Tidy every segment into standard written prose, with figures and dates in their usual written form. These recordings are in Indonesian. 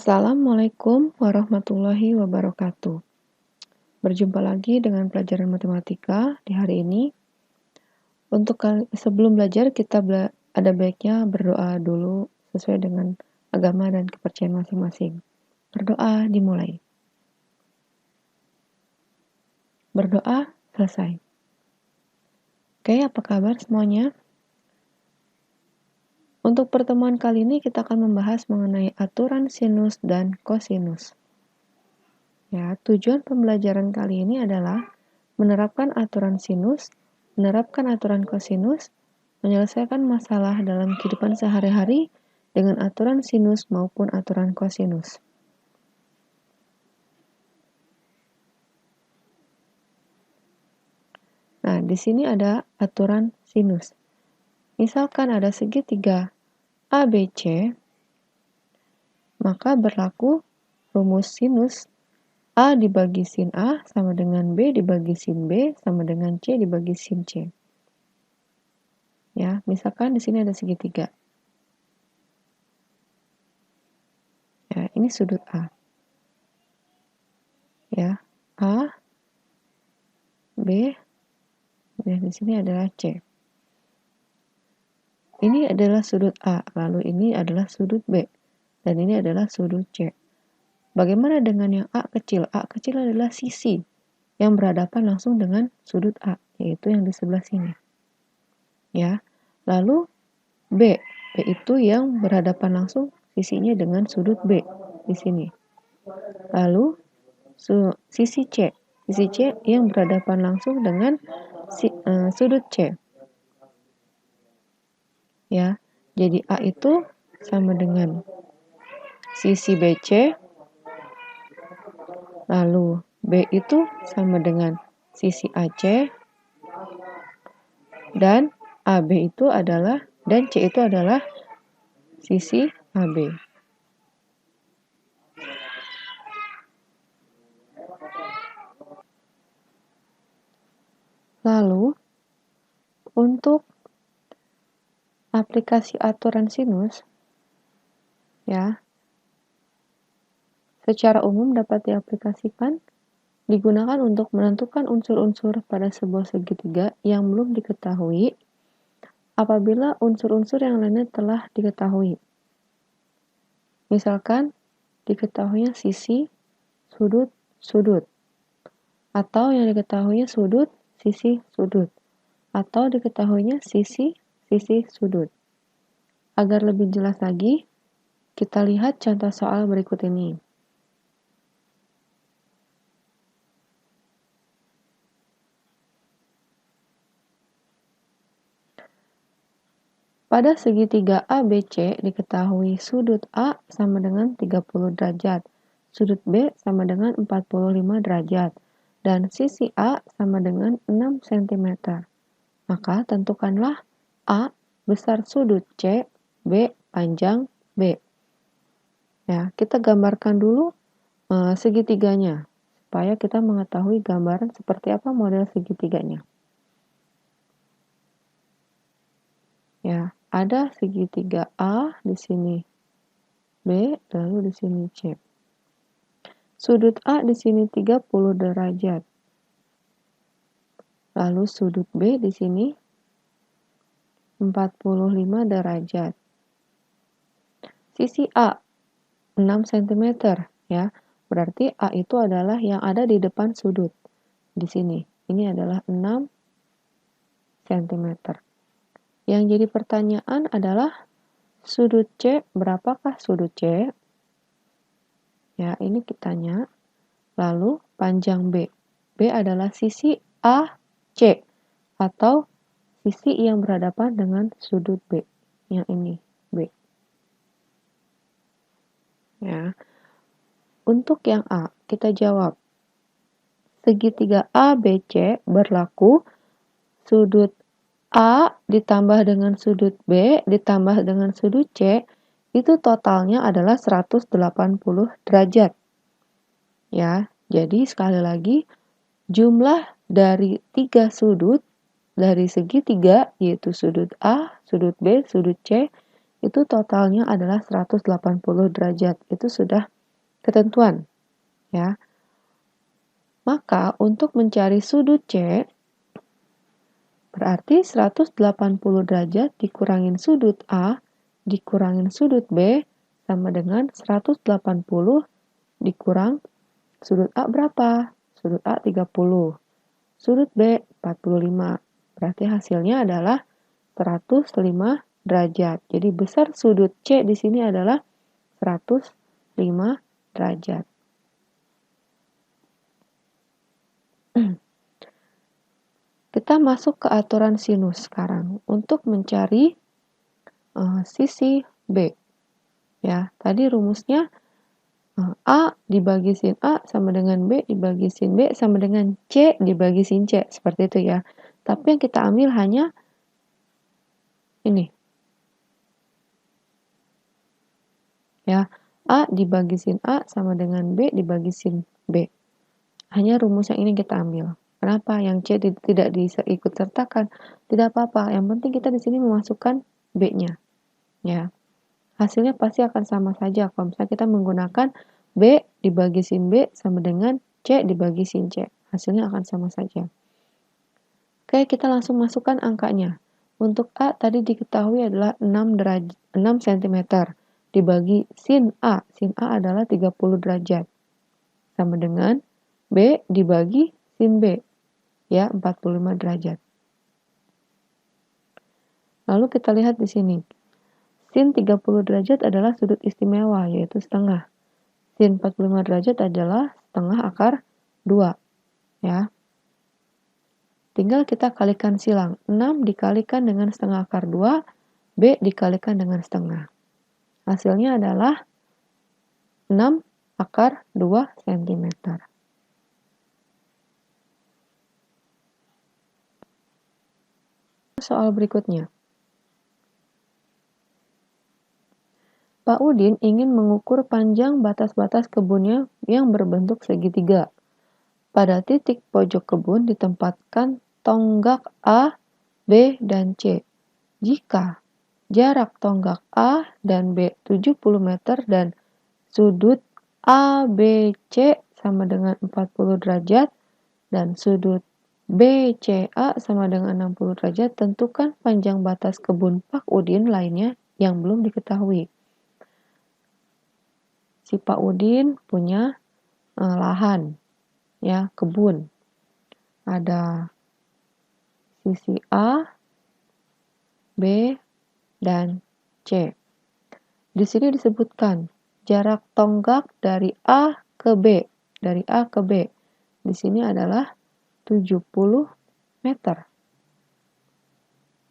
Assalamualaikum warahmatullahi wabarakatuh. Berjumpa lagi dengan pelajaran matematika di hari ini. Sebelum belajar kita ada baiknya berdoa dulu sesuai dengan agama dan kepercayaan masing-masing. Berdoa dimulai. Berdoa selesai. Oke, apa kabar semuanya? Untuk pertemuan kali ini kita akan membahas mengenai aturan sinus dan kosinus. Ya, tujuan pembelajaran kali ini adalah menerapkan aturan sinus, menerapkan aturan kosinus, menyelesaikan masalah dalam kehidupan sehari-hari dengan aturan sinus maupun aturan kosinus. Nah, di sini ada aturan sinus. Misalkan ada segitiga ABC, maka berlaku rumus sinus A dibagi sin A sama dengan B dibagi sin B sama dengan C dibagi sin C. Ya, misalkan di sini ada segitiga. Ya, ini sudut A. Ya, A, B, dan di sini adalah C. Ini adalah sudut A, lalu ini adalah sudut B, dan ini adalah sudut C. Bagaimana dengan yang A kecil? A kecil adalah sisi yang berhadapan langsung dengan sudut A, yaitu yang di sebelah sini. Ya, lalu B, B itu yang berhadapan langsung sisinya dengan sudut B di sini. Lalu sisi C yang berhadapan langsung dengan sudut C. Ya, jadi A itu sama dengan sisi BC, lalu B itu sama dengan sisi AC, dan AB itu adalah, dan C itu adalah sisi AB. Lalu, untuk aplikasi aturan sinus, ya, secara umum dapat diaplikasikan digunakan untuk menentukan unsur-unsur pada sebuah segitiga yang belum diketahui apabila unsur-unsur yang lainnya telah diketahui. Misalkan diketahuinya sisi, sudut, sudut, atau yang diketahuinya sudut, sisi, sudut, atau diketahuinya sisi, sisi, sudut. Agar lebih jelas lagi, kita lihat contoh soal berikut ini. Pada segitiga ABC diketahui sudut A sama dengan 30 derajat, sudut B sama dengan 45 derajat, dan sisi A sama dengan 6 cm. Maka tentukanlah A besar sudut C, B panjang B. Ya, kita gambarkan dulu segitiganya supaya kita mengetahui gambaran seperti apa model segitiganya. Ya, ada segitiga A di sini B, lalu di sini C. Sudut A di sini 30 derajat. Lalu sudut B di sini 45 derajat. Sisi A 6 cm ya. Berarti A itu adalah yang ada di depan sudut. Di sini. Ini adalah 6 cm. Yang jadi pertanyaan adalah sudut C, berapakah sudut C? Ya, ini kitanya. Lalu panjang B. B adalah sisi AC atau sisi yang berhadapan dengan sudut B. Yang ini, B. Ya. Untuk yang A, kita jawab. Segitiga ABC berlaku sudut A ditambah dengan sudut B ditambah dengan sudut C, itu totalnya adalah 180 derajat. Ya, jadi sekali lagi jumlah dari 3 sudut dari segitiga, yaitu sudut A, sudut B, sudut C, itu totalnya adalah 180 derajat. Itu sudah ketentuan, ya. Maka untuk mencari sudut C, berarti 180 derajat dikurangin sudut A dikurangin sudut B sama dengan 180 dikurang sudut A berapa? Sudut A 30, sudut B 45. Berarti hasilnya adalah 105 derajat. Jadi besar sudut C di sini adalah 105 derajat. Kita masuk ke aturan sinus sekarang untuk mencari sisi B. Ya, tadi rumusnya A dibagi sin A sama dengan B dibagi sin B sama dengan C dibagi sin C. Seperti itu ya. Tapi yang kita ambil hanya ini. Ya, A dibagi sin A sama dengan B dibagi sin B. Hanya rumus yang ini kita ambil. Kenapa? Yang C tidak diikut sertakan? Tidak apa-apa. Yang penting kita di sini memasukkan B-nya. Ya. Hasilnya pasti akan sama saja kalau misalnya kita menggunakan B dibagi sin B sama dengan C dibagi sin C. Hasilnya akan sama saja. Oke, kita langsung masukkan angkanya. Untuk A tadi diketahui adalah 6 cm dibagi sin A. Sin A adalah 30 derajat. Sama dengan B dibagi sin B. Ya, 45 derajat. Lalu kita lihat di sini. Sin 30 derajat adalah sudut istimewa, yaitu setengah. Sin 45 derajat adalah setengah akar 2. Ya. Tinggal kita kalikan silang. 6 dikalikan dengan setengah akar 2, B dikalikan dengan setengah. Hasilnya adalah 6 akar 2 cm. Soal berikutnya. Pak Udin ingin mengukur panjang batas-batas kebunnya yang berbentuk segitiga. Pada titik pojok kebun ditempatkan tonggak A, B, dan C. Jika jarak tonggak A dan B 70 meter dan sudut ABC sama dengan 40 derajat dan sudut BCA sama dengan 60 derajat, tentukan panjang batas kebun Pak Udin lainnya yang belum diketahui. Si Pak Udin punya lahan, ya, kebun. Ada sisi A, B, dan C. Di sini disebutkan jarak tonggak dari A ke B. Dari A ke B. Di sini adalah 70 meter.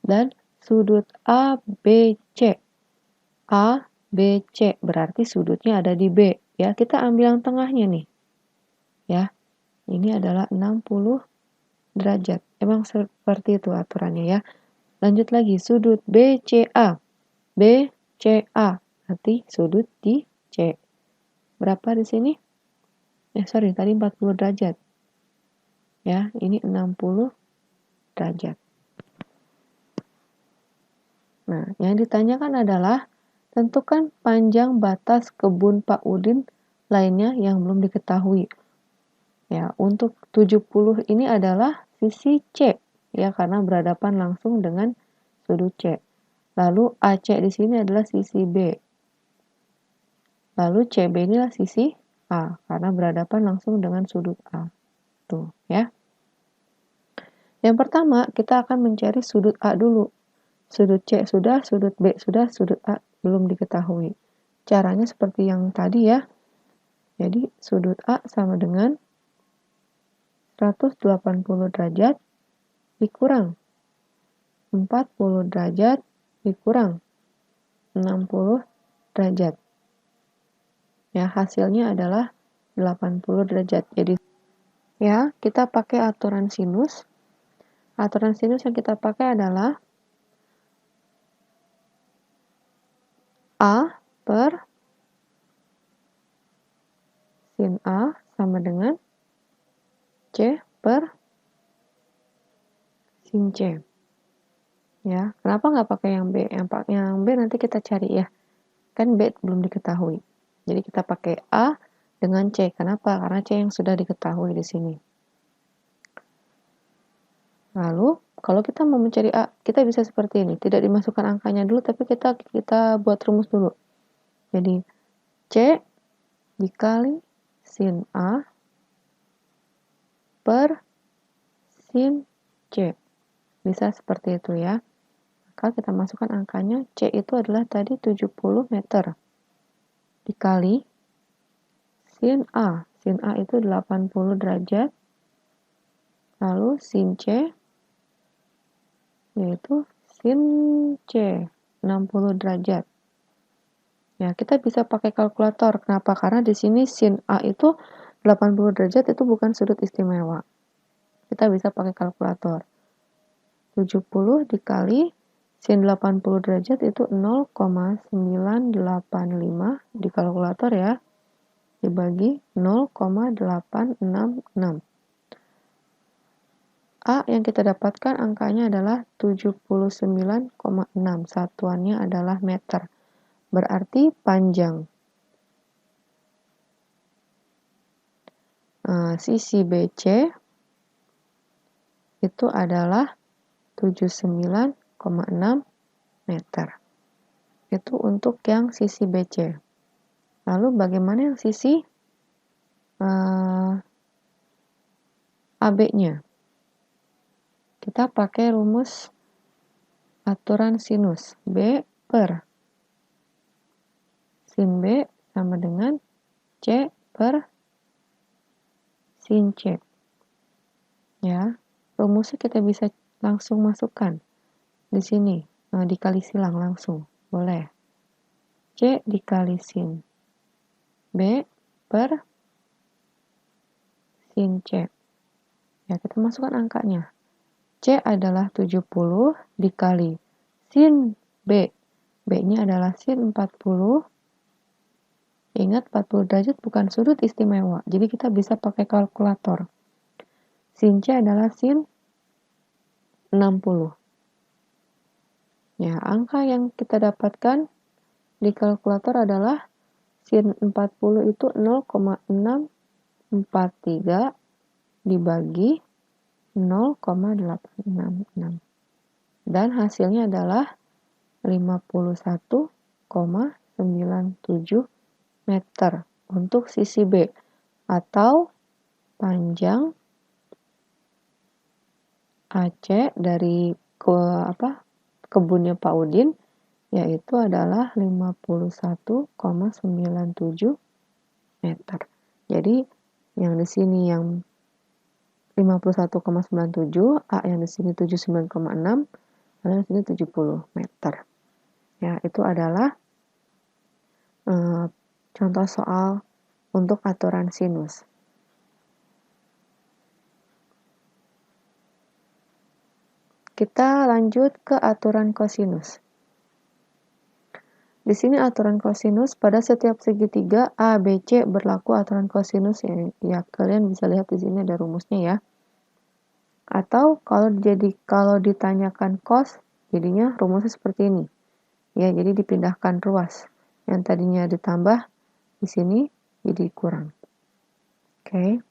Dan sudut ABC. ABC berarti sudutnya ada di B. Ya, kita ambil yang tengahnya nih. Ya, ini adalah 60 derajat. Emang seperti itu aturannya ya. Lanjut lagi, sudut BCA. BCA berarti sudut di C. Berapa di sini? Tadi 40 derajat. Ya, ini 60 derajat. Nah, yang ditanyakan adalah tentukan panjang batas kebun Pak Udin lainnya yang belum diketahui. Ya, untuk 70 ini adalah sisi C, ya, karena berhadapan langsung dengan sudut C. Lalu AC di sini adalah sisi B. Lalu CB inilah sisi A, karena berhadapan langsung dengan sudut A. Tuh, ya. Yang pertama, kita akan mencari sudut A dulu. Sudut C sudah, sudut B sudah, sudut A belum diketahui. Caranya seperti yang tadi ya. Jadi, sudut A sama dengan 180 derajat dikurang 40 derajat dikurang 60 derajat. Ya, hasilnya adalah 80 derajat. Jadi, ya, kita pakai aturan sinus. Aturan sinus yang kita pakai adalah A per sin A sama dengan C per sin C. Ya, kenapa nggak pakai yang B? Yang B nanti kita cari ya. Kan B belum diketahui. Jadi kita pakai A dengan C. Kenapa? Karena C yang sudah diketahui di sini. Lalu, kalau kita mau mencari A, kita bisa seperti ini. Tidak dimasukkan angkanya dulu, tapi kita buat rumus dulu. Jadi, C dikali sin A per sin C. Bisa seperti itu ya. Maka kita masukkan angkanya, C itu adalah tadi 70 meter. Dikali sin A. Sin A itu 80 derajat. Lalu sin C yaitu sin C 60 derajat. Ya, kita bisa pakai kalkulator. Kenapa? Karena di sini sin A itu 80 derajat itu bukan sudut istimewa. Kita bisa pakai kalkulator. 70 dikali sin 80 derajat itu 0,985 di kalkulator ya. Dibagi 0,866. A yang kita dapatkan angkanya adalah 79,6. Satuannya adalah meter. Berarti panjang sisi BC itu adalah 79,6 meter. Itu untuk yang sisi BC. Lalu bagaimana yang sisi AB-nya? Kita pakai rumus aturan sinus. B per sin B sama dengan C per sin C. Ya, rumusnya kita bisa langsung masukkan di sini. Dikali silang langsung. Boleh. C dikali sin B per sin C. Ya, kita masukkan angkanya. C adalah 70 dikali sin B. B-nya adalah sin 40. Ingat 40 derajat bukan sudut istimewa. Jadi kita bisa pakai kalkulator. Sin C adalah sin 60. Ya, angka yang kita dapatkan di kalkulator adalah sin 40 itu 0,643 dibagi 0,866. Dan hasilnya adalah 51,97 meter untuk sisi B atau panjang AC dari kebunnya Pak Udin yaitu adalah 51,97 meter. Jadi yang di sini yang 51,97, A yang di sini 79,6, lalu di sini 70 meter. Ya, itu adalah contoh soal untuk aturan sinus. Kita lanjut ke aturan kosinus. Di sini aturan kosinus pada setiap segitiga ABC berlaku aturan kosinus ya kalian bisa lihat di sini ada rumusnya ya. Atau kalau ditanyakan cos jadinya rumusnya seperti ini. Ya, jadi dipindahkan ruas. Yang tadinya ditambah di sini jadi kurang. Oke.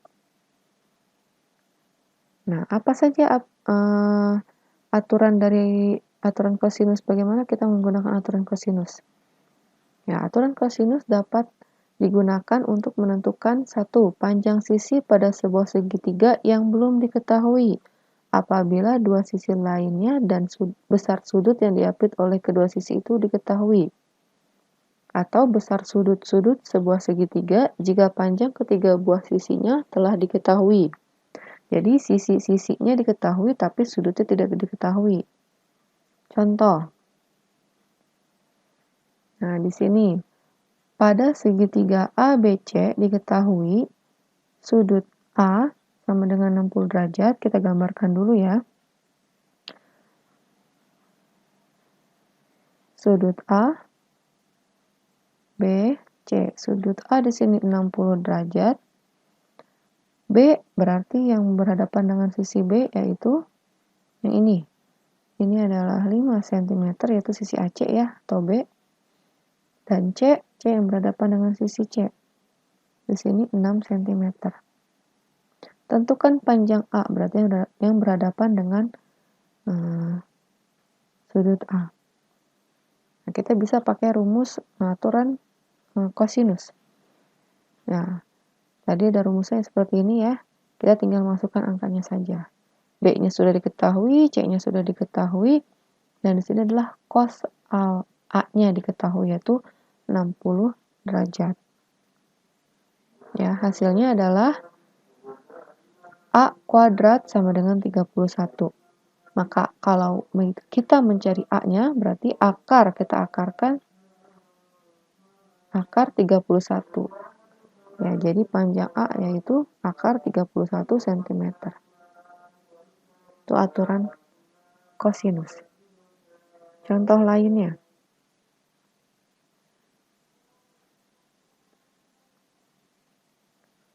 Nah, apa saja aturan dari aturan kosinus? Bagaimana kita menggunakan aturan kosinus? Ya, aturan kosinus dapat digunakan untuk menentukan satu panjang sisi pada sebuah segitiga yang belum diketahui apabila dua sisi lainnya dan besar sudut yang diapit oleh kedua sisi itu diketahui. Atau besar sudut-sudut sebuah segitiga jika panjang ketiga buah sisinya telah diketahui. Jadi sisi-sisinya diketahui tapi sudutnya tidak diketahui. Contoh. Nah, di sini pada segitiga ABC diketahui sudut A sama dengan 60 derajat. Kita gambarkan dulu ya. Sudut A, B, C. Sudut A di sini 60 derajat. B berarti yang berhadapan dengan sisi B yaitu yang ini. ini adalah 5 cm, yaitu sisi AC ya, atau B. Dan C yang berhadapan dengan sisi C. Di sini 6 cm. Tentukan panjang A, berarti yang berhadapan dengan sudut A. Nah, kita bisa pakai rumus aturan kosinus. Nah, tadi ada rumusnya seperti ini ya. Kita tinggal masukkan angkanya saja. B-nya sudah diketahui, C-nya sudah diketahui, dan di sini adalah cos A-nya diketahui, yaitu 60 derajat. Ya, hasilnya adalah A kuadrat sama dengan 31. Maka kalau kita mencari A-nya, berarti kita akarkan akar 31. Ya, jadi panjang A yaitu akar 31 cm. Itu aturan kosinus. Contoh lainnya.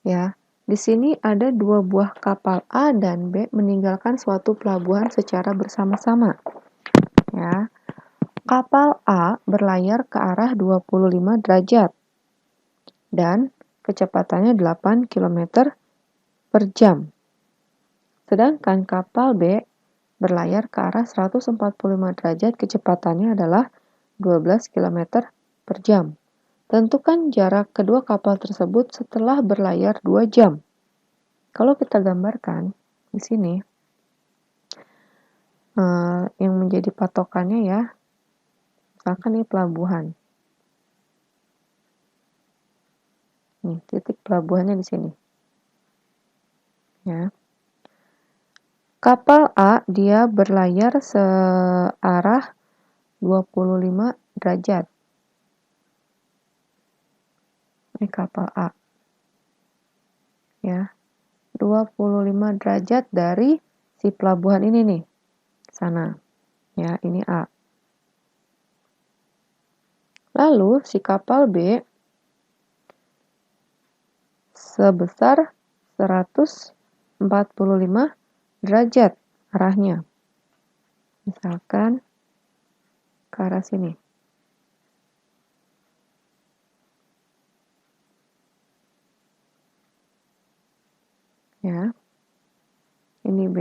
Ya, di sini ada dua buah kapal A dan B meninggalkan suatu pelabuhan secara bersama-sama. Ya. Kapal A berlayar ke arah 25 derajat dan kecepatannya 8 km per jam. Sedangkan kapal B berlayar ke arah 145 derajat, kecepatannya adalah 12 km per jam. Tentukan jarak kedua kapal tersebut setelah berlayar 2 jam. Kalau kita gambarkan di sini, yang menjadi patokannya ya, misalkan ini pelabuhan. Nih, titik pelabuhannya di sini. Ya. Kapal A dia berlayar searah 25 derajat. Ini kapal A. Ya. 25 derajat dari si pelabuhan ini nih. Sana. Ya, ini A. Lalu si kapal B sebesar 145 derajat arahnya. Misalkan ke arah sini. Ya. Ini B.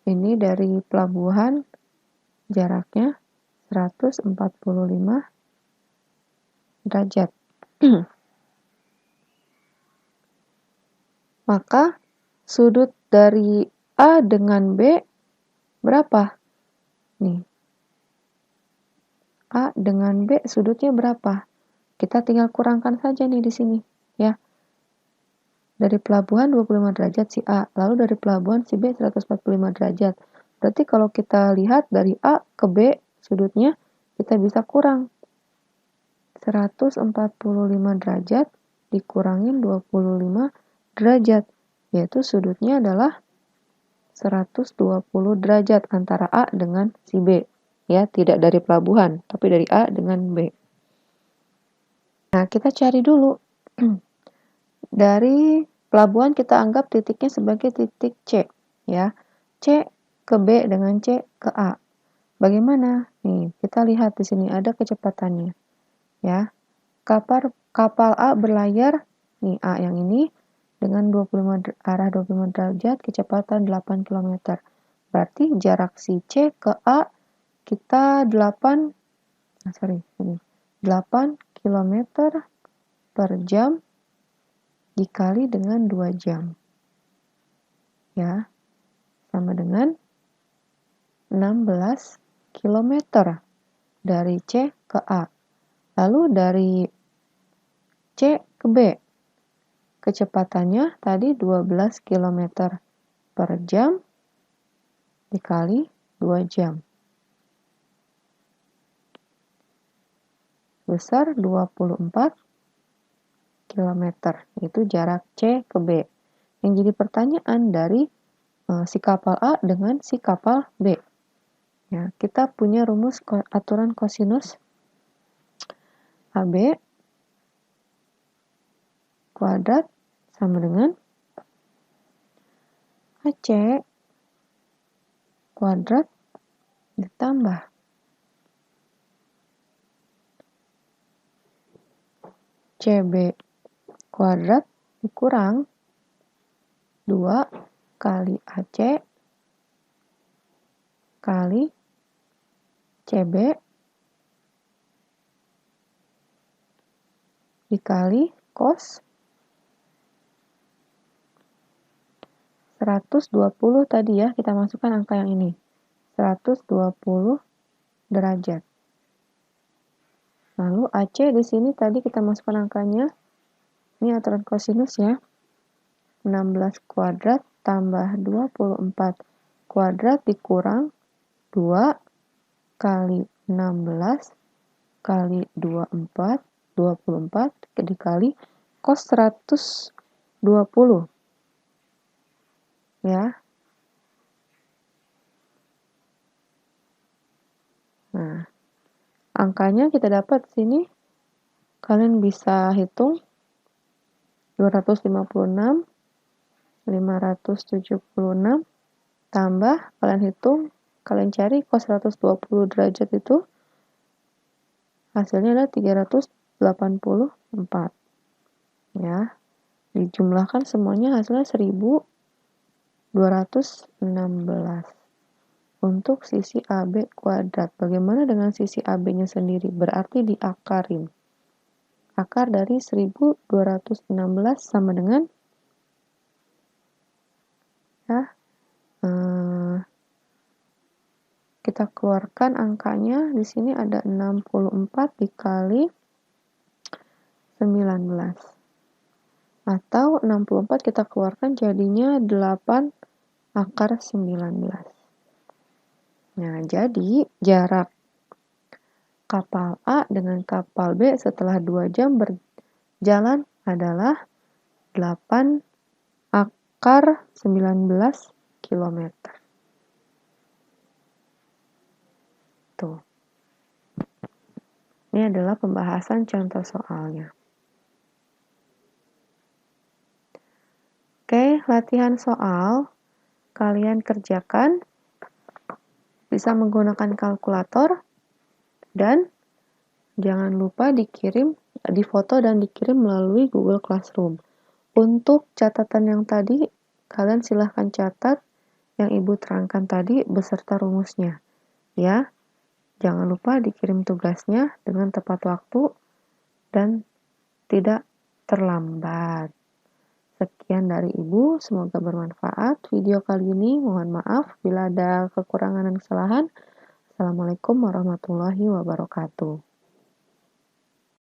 Ini dari pelabuhan jaraknya 145 derajat. Maka sudut dari A dengan B berapa? Nih. A dengan B sudutnya berapa? Kita tinggal kurangkan saja nih di sini, ya. Dari pelabuhan 25 derajat si A, lalu dari pelabuhan si B 145 derajat. Berarti kalau kita lihat dari A ke B sudutnya, kita bisa kurang 145 derajat dikurangin 25 derajat, yaitu sudutnya adalah 120 derajat antara A dengan si B. Ya, tidak dari pelabuhan, tapi dari A dengan B. Nah, kita cari dulu. Dari pelabuhan kita anggap titiknya sebagai titik C, ya. C ke B dengan C ke A. Bagaimana? Nih, kita lihat di sini ada kecepatannya. Ya. Kapal A berlayar, nih A yang ini dengan arah 25 derajat, kecepatan 8 km. Berarti jarak si C ke A kita 8 km per jam dikali dengan 2 jam. Ya, sama dengan 16 km dari C ke A. Lalu dari C ke B, kecepatannya tadi 12 km per jam dikali 2 jam. Besar 24 km. Itu jarak C ke B. Yang jadi pertanyaan dari si kapal A dengan si kapal B. Ya, kita punya rumus aturan kosinus AB kuadrat sama dengan AC kuadrat ditambah CB kuadrat dikurang 2 kali AC kali CB dikali cos 120 tadi ya, kita masukkan angka yang ini. 120 derajat. Lalu AC di sini tadi kita masukkan angkanya. Ini aturan kosinus ya. 16 kuadrat tambah 24 kuadrat dikurang 2 kali 16 kali 24 dikali cos 120 ya. Nah, angkanya kita dapat sini, kalian bisa hitung 256, 576, tambah kalian hitung, kalian cari cos 120 derajat itu, hasilnya adalah 384. Ya, dijumlahkan semuanya hasilnya 1216. Untuk sisi AB kuadrat, bagaimana dengan sisi AB-nya sendiri? Berarti diakarin. Akar dari 1216 sama dengan ya, kita keluarkan angkanya. Di sini ada 64 dikali 19. Atau 64 kita keluarkan jadinya 8 akar 19. Nah, jadi jarak kapal A dengan kapal B setelah 2 jam berjalan adalah 8 akar 19 km. Tuh. Ini adalah pembahasan contoh soalnya. Oke, latihan soal. Kalian kerjakan. Bisa menggunakan kalkulator. Dan jangan lupa difoto dan dikirim melalui Google Classroom. Untuk catatan yang tadi, kalian silahkan catat yang Ibu terangkan tadi beserta rumusnya. Ya, jangan lupa dikirim tugasnya dengan tepat waktu dan tidak terlambat. Sekian dari Ibu, semoga bermanfaat. Video kali ini mohon maaf bila ada kekurangan dan kesalahan. Assalamualaikum warahmatullahi wabarakatuh.